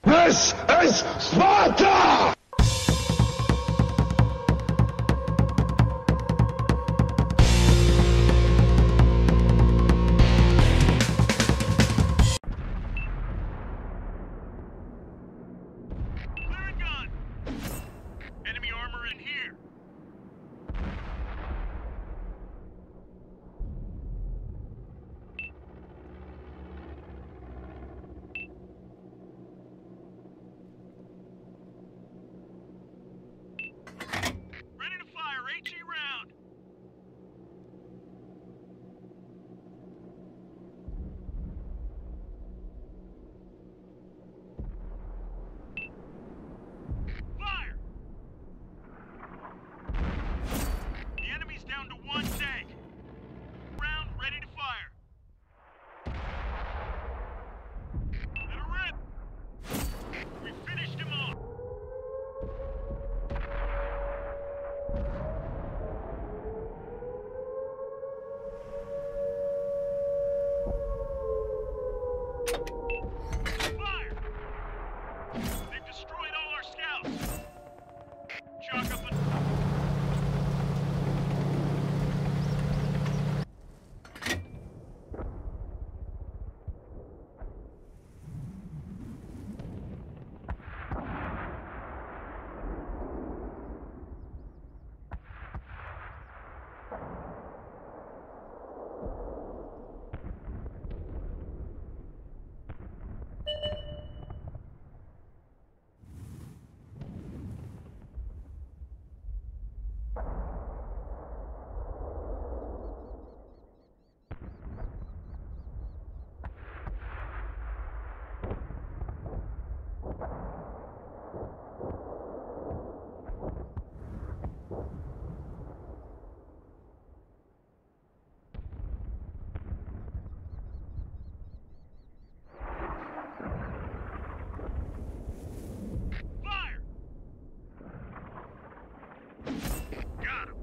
This is Sparta! Clearing gun! Enemy armor in here! Ready to fire, HE round! Fire! The enemy's down to one tank. Round ready to fire. Let her rip! We finished him off! Fire! They've destroyed all our scouts! Chalk up a... Fire! Got him!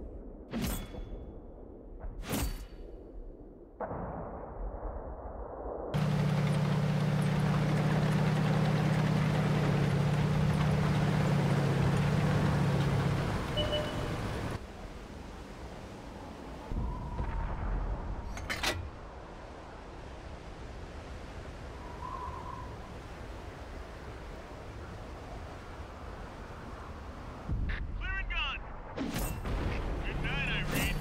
Clearing gun! Good night, Irene.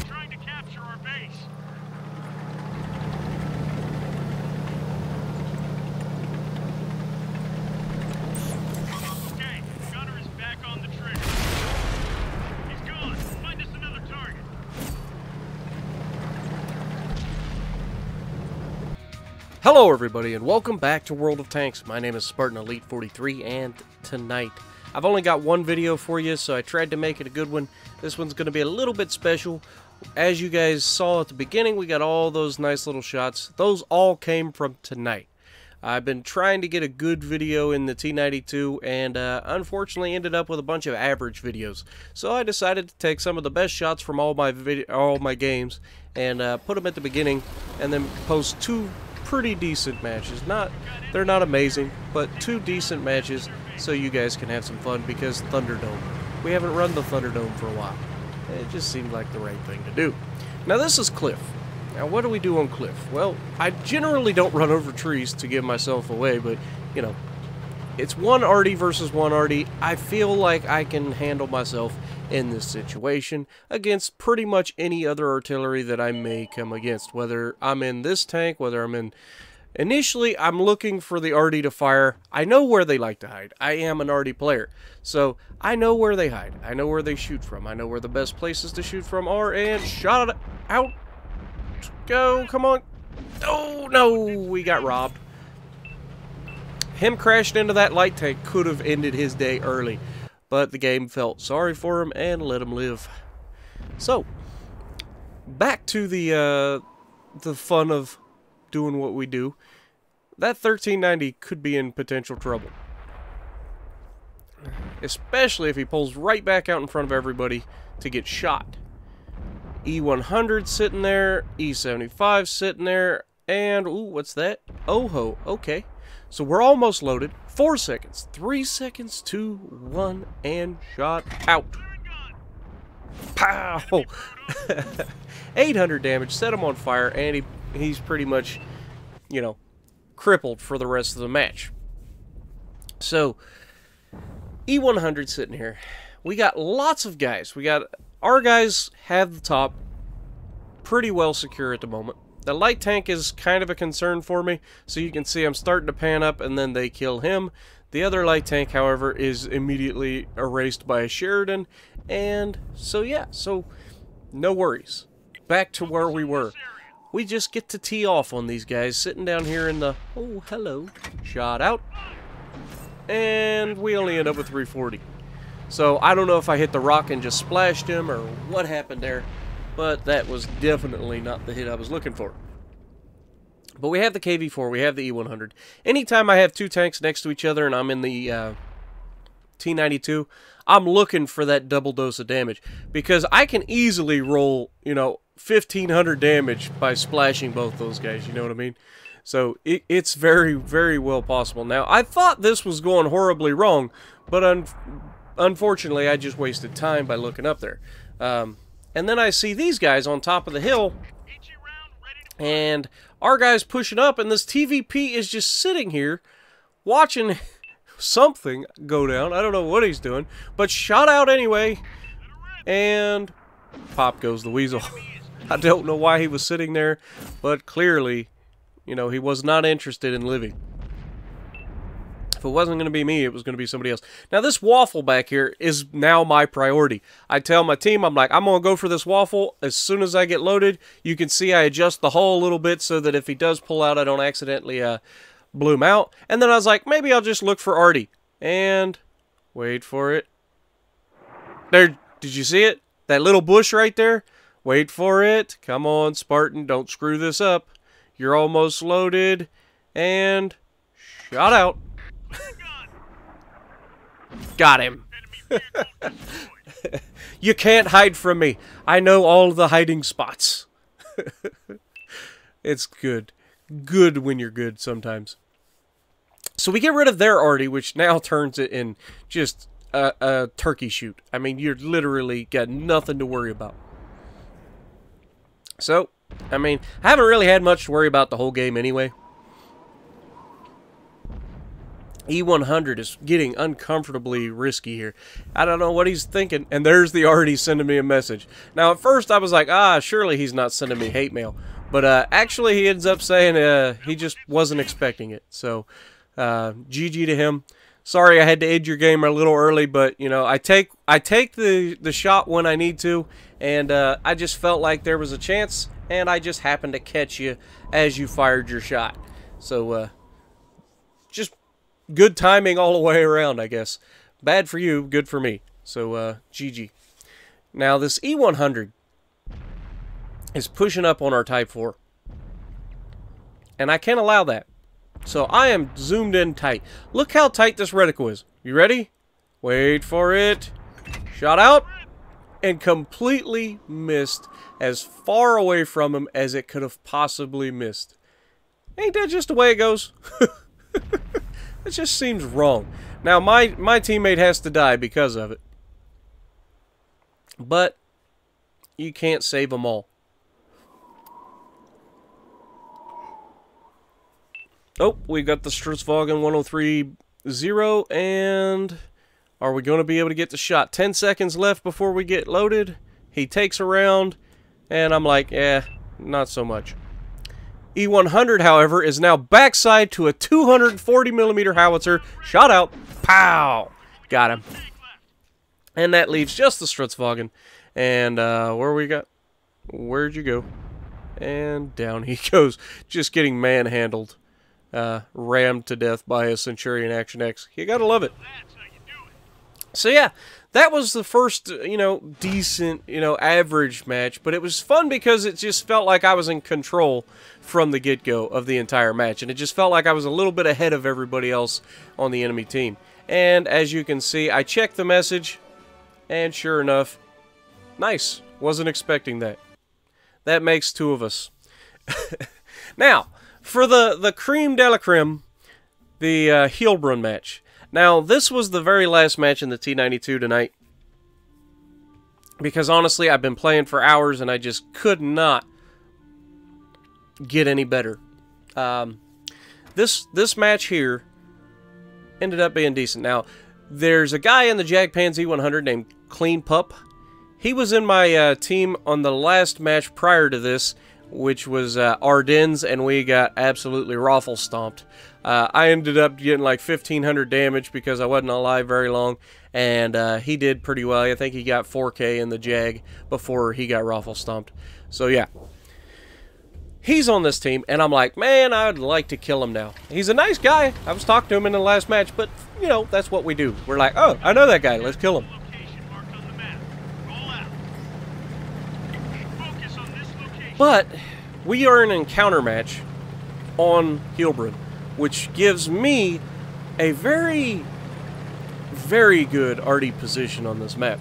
Trying to capture our base. Okay, gunner is back on the trigger. He's gone. Find us another target. Hello everybody and welcome back to World of Tanks. My name is Spartan Elite 43 and tonight I've only got one video for you, so I tried to make it a good one. This one's going to be a little bit special. As you guys saw at the beginning, we got all those nice little shots. Those all came from tonight. I've been trying to get a good video in the T92 and unfortunately ended up with a bunch of average videos. So I decided to take some of the best shots from all my games and put them at the beginning and then post two pretty decent matches. They're not amazing, but two decent matches so you guys can have some fun because Thunderdome. We haven't run the Thunderdome for a while. It just seemed like the right thing to do. Now this is Cliff. Now what do we do on Cliff? Well, I generally don't run over trees to give myself away, but you know, it's one arty versus one arty. I feel like I can handle myself in this situation against pretty much any other artillery that I may come against, whether I'm in this tank, whether I'm in... Initially, I'm looking for the arty to fire. I know where they like to hide. I am an arty player, so I know where they hide. I know where they shoot from. I know where the best places to shoot from are, and shot it out. Go, come on. Oh, no, we got robbed. Him crashing into that light tank could have ended his day early, but the game felt sorry for him and let him live. So, back to the fun of doing what we do. That 1390 could be in potential trouble, especially if he pulls right back out in front of everybody to get shot. E100 sitting there, E75 sitting there. And, ooh, what's that? Oh-ho, okay. So we're almost loaded. 4 seconds. 3 seconds, 2, 1, and shot out. Pow! 800 damage, set him on fire, and he's pretty much, you know, crippled for the rest of the match. So, E100 sitting here. We got lots of guys. Our guys have the top pretty well secure at the moment. The light tank is kind of a concern for me, so you can see I'm starting to pan up and then they kill him. The other light tank, however, is immediately erased by a Sheridan, and so yeah, so no worries. Back to where we were. We just get to tee off on these guys, sitting down here in the, oh, hello, shot out, and we only end up with 340. So I don't know if I hit the rock and just splashed him or what happened there, but that was definitely not the hit I was looking for. But we have the KV-4, we have the E100. Anytime I have two tanks next to each other and I'm in the T-92, I'm looking for that double dose of damage. Because I can easily roll, you know, 1,500 damage by splashing both those guys, you know what I mean? So it's very, very well possible. Now, I thought this was going horribly wrong, but unfortunately I just wasted time by looking up there. And then I see these guys on top of the hill, and our guy's pushing up, and this TVP is just sitting here watching something go down. I don't know what he's doing, but shot out anyway, and pop goes the weasel. I don't know why he was sitting there, but clearly, you know, he was not interested in living. If it wasn't going to be me, it was going to be somebody else. Now, this waffle back here is now my priority. I tell my team, I'm like, I'm going to go for this waffle as soon as I get loaded. You can see I adjust the hull a little bit so that if he does pull out, I don't accidentally blew him out. And then I was like, maybe I'll just look for Artie. And wait for it. There, did you see it? That little bush right there? Wait for it. Come on, Spartan, don't screw this up. You're almost loaded. And shot out. Got him. You can't hide from me. I know all the hiding spots. It's good. Good when you're good sometimes. So we get rid of their Artie, which now turns it in just a turkey shoot. I mean, you're literally got nothing to worry about. So, I mean, I haven't really had much to worry about the whole game anyway. E100 is getting uncomfortably risky here. I don't know what he's thinking. And there's the Artie sending me a message. Now, at first, I was like, surely he's not sending me hate mail. But actually, he ends up saying he just wasn't expecting it. So, GG to him. Sorry I had to end your game a little early, but, you know, I take the shot when I need to. And I just felt like there was a chance, and I just happened to catch you as you fired your shot. So, just good timing all the way around, I guess. Bad for you, good for me. So, GG. Now, this E100 is pushing up on our Type 4. And I can't allow that. So, I am zoomed in tight. Look how tight this reticle is. You ready? Wait for it. Shot out. And completely missed as far away from him as it could have possibly missed. Ain't that just the way it goes? It just seems wrong. Now, my teammate has to die because of it. But you can't save them all. Oh, we got the Sturzwagen 103-0, and are we going to be able to get the shot? 10 seconds left before we get loaded. He takes a round, and I'm like, not so much. E100, however, is now backside to a 240mm howitzer. Shot out. Pow! Got him. And that leaves just the Sturzwagen. And where we got? Where'd you go? And down he goes. Just getting manhandled. Rammed to death by a Centurion Action X. You gotta love it. So yeah, that was the first, you know, decent, you know, average match. But it was fun because it just felt like I was in control from the get-go of the entire match. And it just felt like I was a little bit ahead of everybody else on the enemy team. And as you can see, I checked the message. And sure enough, nice. Wasn't expecting that. That makes two of us. Now, for the creme de la creme, the Heilbrunn match. Now, this was the very last match in the T92 tonight. Because honestly, I've been playing for hours and I just could not get any better. This match here ended up being decent. Now, there's a guy in the Jagdpan Z100 named Clean Pup. He was in my team on the last match prior to this, which was Ardennes, and we got absolutely raffle stomped. I ended up getting like 1,500 damage because I wasn't alive very long, and he did pretty well. I think he got 4K in the Jag before he got raffle stomped. So yeah, he's on this team, and I'm like, man, I'd like to kill him now. He's a nice guy. I was talking to him in the last match, but you know, that's what we do. We're like, oh, I know that guy. Let's kill him. But we are in an encounter match on Heilbrunn, which gives me a very, very good arty position on this map.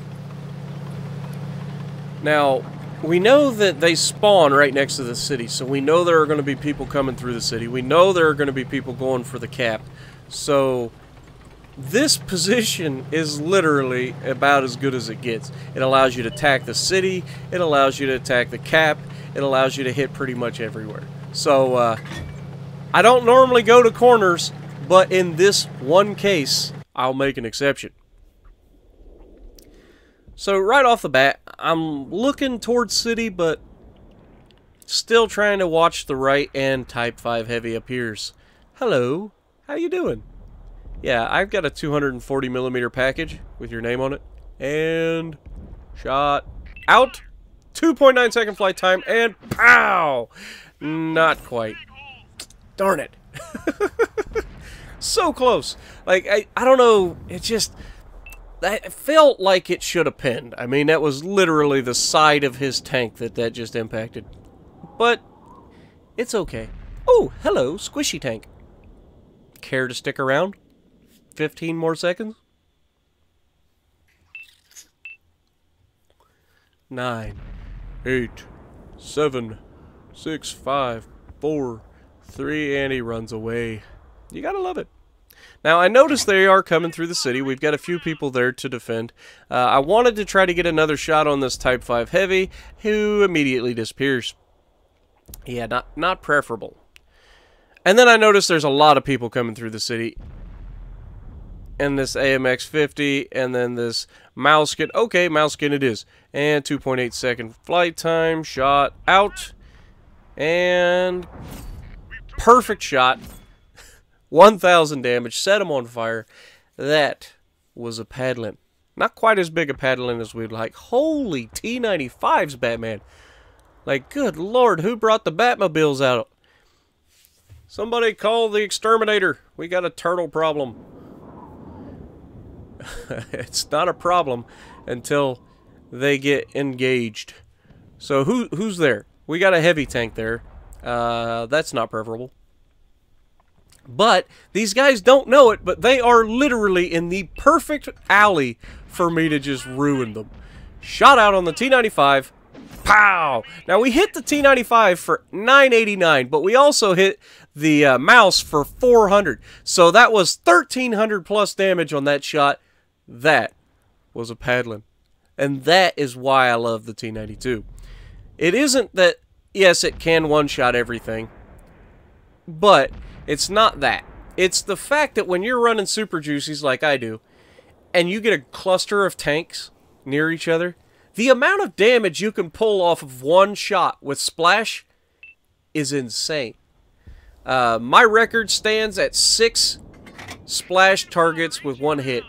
Now, we know that they spawn right next to the city, so we know there are going to be people coming through the city. We know there are going to be people going for the cap. So, this position is literally about as good as it gets. It allows you to attack the city, it allows you to attack the cap, it allows you to hit pretty much everywhere. So, I don't normally go to corners, but in this one case, I'll make an exception. So, right off the bat, I'm looking towards city, but still trying to watch the right, and Type 5 Heavy appears. Hello, how you doing? Yeah, I've got a 240mm package with your name on it. And shot out. 2.9 second flight time, and pow! Not quite. Darn it. So close. Like, I don't know, it just, it felt like it should have pinned. I mean, that was literally the side of his tank that just impacted. But, it's okay. Oh, hello, squishy tank. Care to stick around? 15 more seconds? 9, 8, 7, 6, 5, 4, 3, and he runs away. You gotta love it. Now, I noticed they are coming through the city. We've got a few people there to defend. I wanted to try to get another shot on this Type 5 Heavy, who immediately disappears. Yeah, not preferable. And then I noticed there's a lot of people coming through the city. And this AMX-50, and then this Mouskin. Okay, Mouskin it is. And 2.8 second flight time, shot out. And perfect shot. 1,000 damage, set him on fire. That was a paddling. Not quite as big a paddling as we'd like. Holy T-95s, Batman. Like, good lord, who brought the Batmobiles out? Somebody call the exterminator. We got a turtle problem. It's not a problem until they get engaged. So who's there? We got a heavy tank there. That's not preferable. But these guys don't know it, but they are literally in the perfect alley for me to just ruin them. Shot out on the T-95. Pow! Now we hit the T-95 for 989, but we also hit the mouse for 400. So that was 1,300 plus damage on that shot. That was a paddling. And that is why I love the T-92. It isn't that, yes, it can one-shot everything, but it's not that. It's the fact that when you're running Super Juicies like I do, and you get a cluster of tanks near each other, the amount of damage you can pull off of one shot with Splash is insane. My record stands at 6 Splash targets with one hit.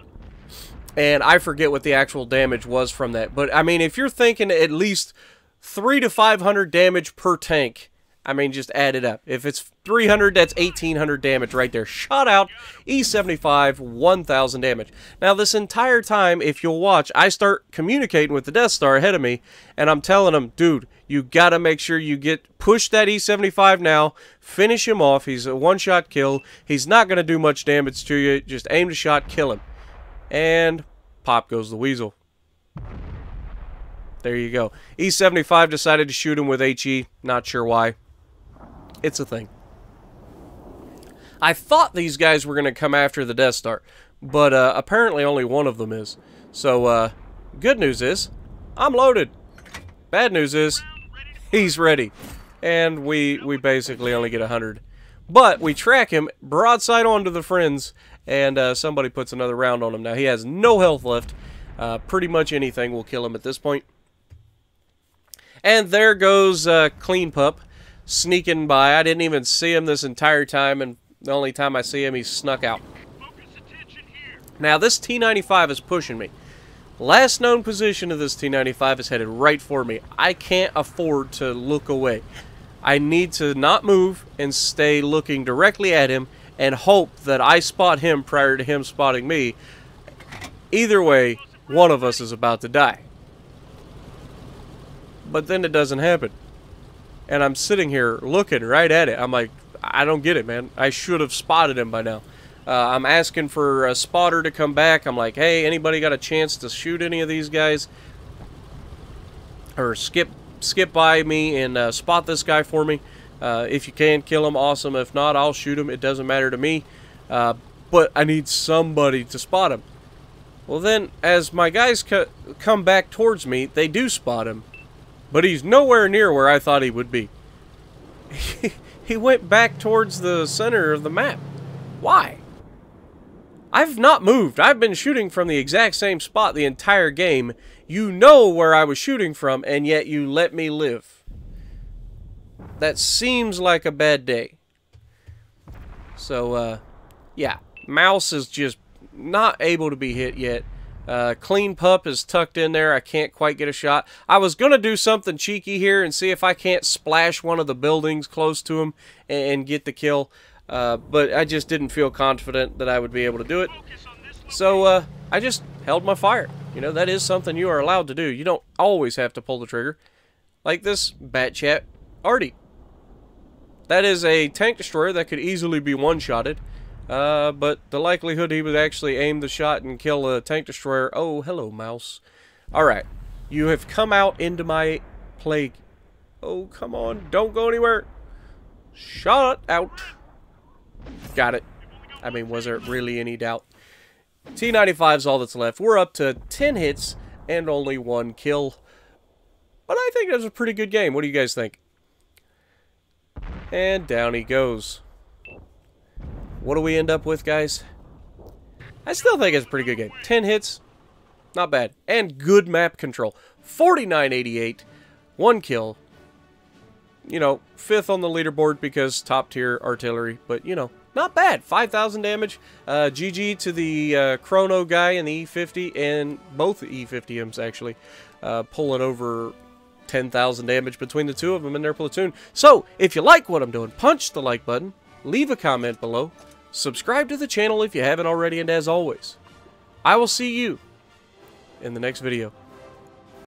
And I forget what the actual damage was from that. But, I mean, if you're thinking at least 300 to 500 damage per tank, I mean, just add it up. If it's 300, that's 1,800 damage right there. Shot out, E75, 1,000 damage. Now, this entire time, if you'll watch, I start communicating with the Death Star ahead of me, and I'm telling him, dude, you gotta make sure you push that E75 now, finish him off. He's a one-shot kill. He's not gonna do much damage to you. Just aim the shot, kill him. And pop goes the weasel. There you go. E75 decided to shoot him with HE. Not sure why. It's a thing. I thought these guys were going to come after the Death Star, but apparently only one of them is. So, good news is, I'm loaded. Bad news is, he's ready. And we basically only get 100. But we track him broadside onto the friends, and somebody puts another round on him. Now, he has no health left. Pretty much anything will kill him at this point. And there goes Clean Pup sneaking by. I didn't even see him this entire time, and the only time I see him, he snuck out. Now, this T-95 is pushing me. Last known position of this T-95 is headed right for me. I can't afford to look away. I need to not move and stay looking directly at him and hope that I spot him prior to him spotting me. Either way, one of us is about to die. But then it doesn't happen. And I'm sitting here looking right at it. I'm like, I don't get it, man. I should have spotted him by now. I'm asking for a spotter to come back. I'm like, hey, anybody got a chance to shoot any of these guys? Or skip by me and spot this guy for me. If you can, kill him, awesome. If not, I'll shoot him. It doesn't matter to me. But I need somebody to spot him. Well, then, as my guys come back towards me, they do spot him. But he's nowhere near where I thought he would be. He went back towards the center of the map. Why? I've not moved. I've been shooting from the exact same spot the entire game. You know where I was shooting from, and yet you let me live. That seems like a bad day. So, yeah. Mouse is just not able to be hit yet. Clean Pup is tucked in there. I can't quite get a shot. I was going to do something cheeky here and see if I can't splash one of the buildings close to him and get the kill. But I just didn't feel confident that I would be able to do it. So I just held my fire. You know, that is something you are allowed to do. You don't always have to pull the trigger. Like this Batchat Artie. That is a tank destroyer that could easily be one-shotted. But the likelihood he would actually aim the shot and kill a tank destroyer... Oh, hello, mouse. Alright. You have come out into my plague. Oh, come on. Don't go anywhere. Shot out. Got it. I mean, was there really any doubt? T-95's all that's left. We're up to 10 hits and only 1 kill. But I think that was a pretty good game. What do you guys think? And down he goes. What do we end up with, guys? I still think it's a pretty good game. 10 hits, not bad. And good map control. 4988, 1 kill. You know, 5th on the leaderboard because top tier artillery. But, you know, not bad. 5,000 damage. GG to the Chrono guy and the E50 and both the E50Ms, actually. Pulling over 10,000 damage between the two of them in their platoon. So, if you like what I'm doing, punch the like button. Leave a comment below. Subscribe to the channel if you haven't already, and as always, I will see you in the next video.